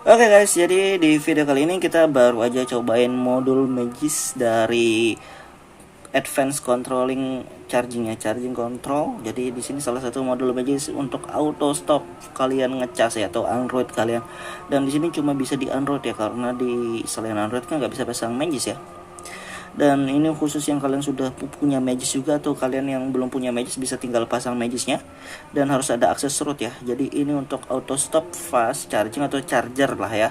Oke guys, jadi di video kali ini kita baru aja cobain modul Magis dari Advanced Controlling Charging Charging Control. Jadi di sini salah satu modul Magis untuk auto stop kalian ngecas ya, atau Android kalian. Dan di sini cuma bisa di Android ya, karena di selain Android kan nggak bisa pasang Magis ya. Dan ini khusus yang kalian sudah punya Magis juga, atau kalian yang belum punya Magis bisa tinggal pasang Magisnya. Dan harus ada akses root ya. Jadi ini untuk auto stop fast charging atau charger lah ya.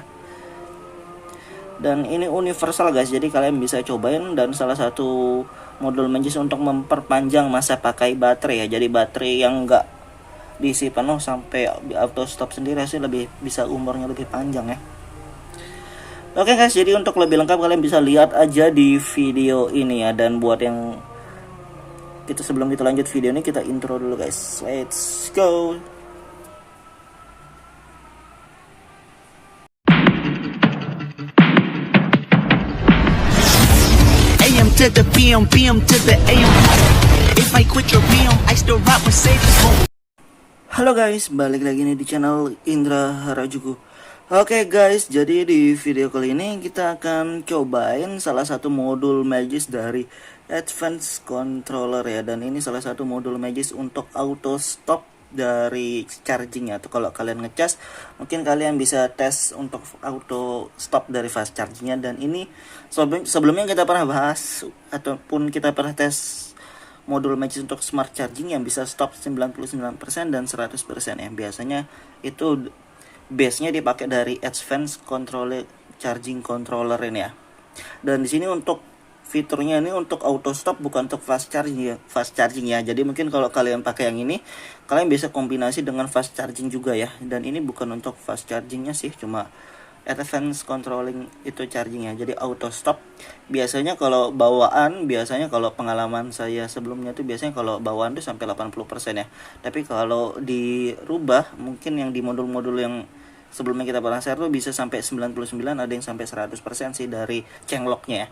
Dan ini universal guys, jadi kalian bisa cobain. Dan salah satu modul Magis untuk memperpanjang masa pakai baterai ya. Jadi baterai yang enggak diisi penuh sampai auto stop sendiri sih lebih bisa umurnya lebih panjang ya. Oke guys, jadi untuk lebih lengkap kalian bisa lihat aja di video ini ya. Dan buat yang sebelum kita lanjut video ini, kita intro dulu guys. Let's go. AM to the PM, PM to the AM. If I quit your PM, I still rock Mercedes. Halo guys, balik lagi nih di channel Indra Harajuku. Oke guys, jadi di video kali ini kita akan cobain salah satu modul Magis dari Advanced Controller ya. Dan ini salah satu modul Magis untuk auto stop dari charging ya. Atau kalau kalian ngecas, mungkin kalian bisa tes untuk auto stop dari fast chargingnya. Dan ini sebelumnya kita pernah bahas ataupun kita pernah tes modul Magis untuk smart charging yang bisa stop 99% dan 100% ya. Biasanya itu base-nya dipakai dari Advanced Controller Charging Controller ini ya. Dan di sini untuk fiturnya ini untuk auto stop, bukan untuk fast charging ya. Jadi mungkin kalau kalian pakai yang ini, kalian bisa kombinasi dengan fast charging juga ya. Dan ini bukan untuk fast chargingnya sih, cuma Advanced Controlling itu chargingnya. Jadi auto stop. Biasanya kalau pengalaman saya sebelumnya tuh biasanya kalau bawaan tuh sampai 80% ya. Tapi kalau dirubah, mungkin yang di modul-modul yang sebelumnya kita pernah share tuh bisa sampai 99, ada yang sampai 100% sih dari cenglocknya ya.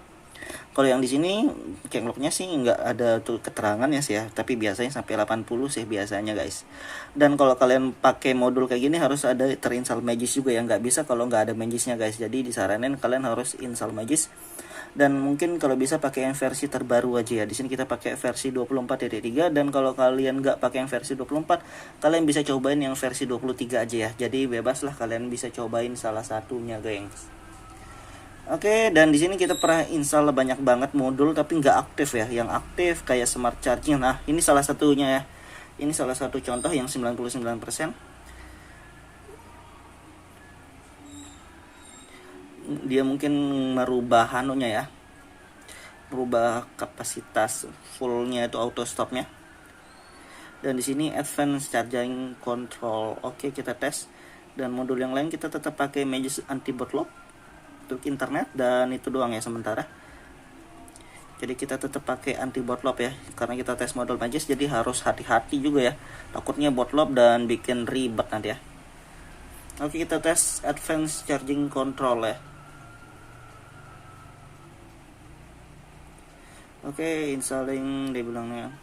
Kalau yang di sini cenglocknya sih nggak ada tuh keterangannya sih ya, tapi biasanya sampai 80 sih biasanya guys. Dan kalau kalian pakai modul kayak gini harus ada terinstall Magis juga ya, nggak bisa kalau nggak ada Magisnya guys. Jadi disaranin kalian harus install Magis. Dan mungkin kalau bisa pakai yang versi terbaru aja ya. Di sini kita pakai versi 24.3, dan kalau kalian nggak pakai yang versi 24, kalian bisa cobain yang versi 23 aja ya. Jadi bebas lah, kalian bisa cobain salah satunya guys. Oke, dan di sini kita pernah install banyak banget modul tapi nggak aktif ya. Yang aktif kayak smart charging. Nah, ini salah satunya ya. Ini salah satu contoh yang 99%. Dia mungkin merubah hanunya ya. Merubah kapasitas fullnya itu auto stopnya. Dan di sini Advanced Charging Control. Oke, kita tes. Dan modul yang lain kita tetap pakai Magis anti bootloop untuk internet, dan itu doang ya sementara. Jadi kita tetap pakai anti bootloop ya, karena kita tes modul Magis, jadi harus hati-hati juga ya, takutnya bootloop dan bikin ribet nanti ya. Oke, kita tes Advanced Charging Control ya. Oke, installing dibilangnya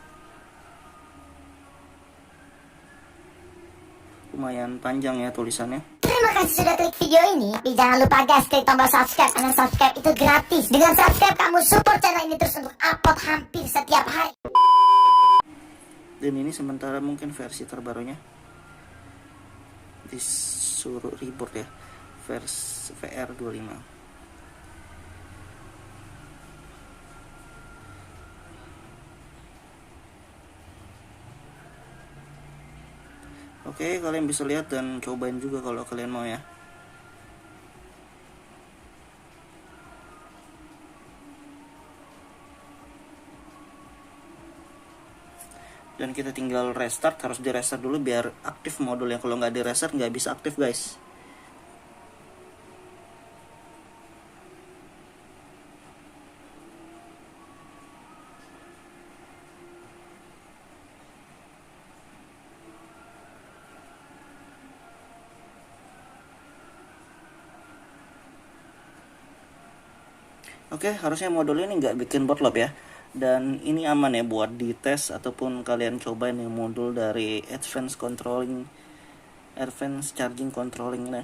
lumayan panjang ya tulisannya. Terima kasih sudah klik video ini. Tapi jangan lupa guys, klik tombol subscribe. Karena subscribe itu gratis. Dengan subscribe kamu support channel ini terus untuk upload hampir setiap hari. Dan ini sementara mungkin versi terbarunya disuruh reboot ya, versi VR25. Oke, kalian bisa lihat dan cobain juga kalau kalian mau ya. Dan kita tinggal restart, harus di restart dulu biar aktif modulnya. Kalau nggak di restart nggak bisa aktif guys. Oke, harusnya modul ini nggak bikin bootloop ya. Dan ini aman ya buat dites ataupun kalian cobain yang modul dari Advanced Charging Controlling ini.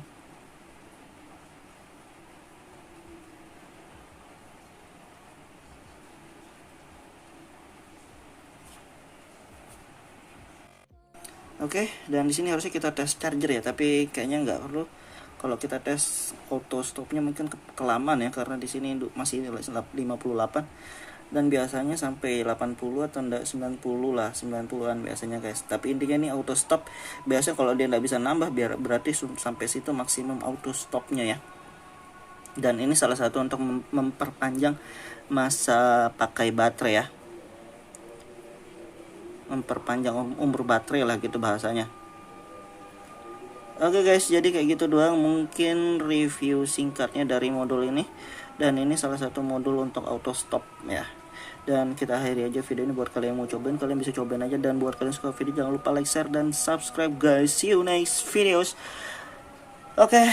Oke, dan di sini harusnya kita tes charger ya, tapi kayaknya nggak perlu. Kalau kita tes auto stopnya mungkin kelamaan ya, karena di sini masih 58 dan biasanya sampai 80 atau enggak 90 lah, 90-an biasanya guys. Tapi intinya nih auto stop biasa kalau dia nggak bisa nambah berarti sampai situ maksimum auto stopnya ya. Dan ini salah satu untuk memperpanjang masa pakai baterai ya, memperpanjang umur baterai lah gitu bahasanya. Oke guys, jadi kayak gitu doang mungkin review singkatnya dari modul ini. Dan ini salah satu modul untuk auto stop ya. Dan kita akhiri aja video ini. Buat kalian yang mau cobain, kalian bisa cobain aja. Dan buat kalian suka video, jangan lupa like, share, dan subscribe guys. See you next videos. Oke.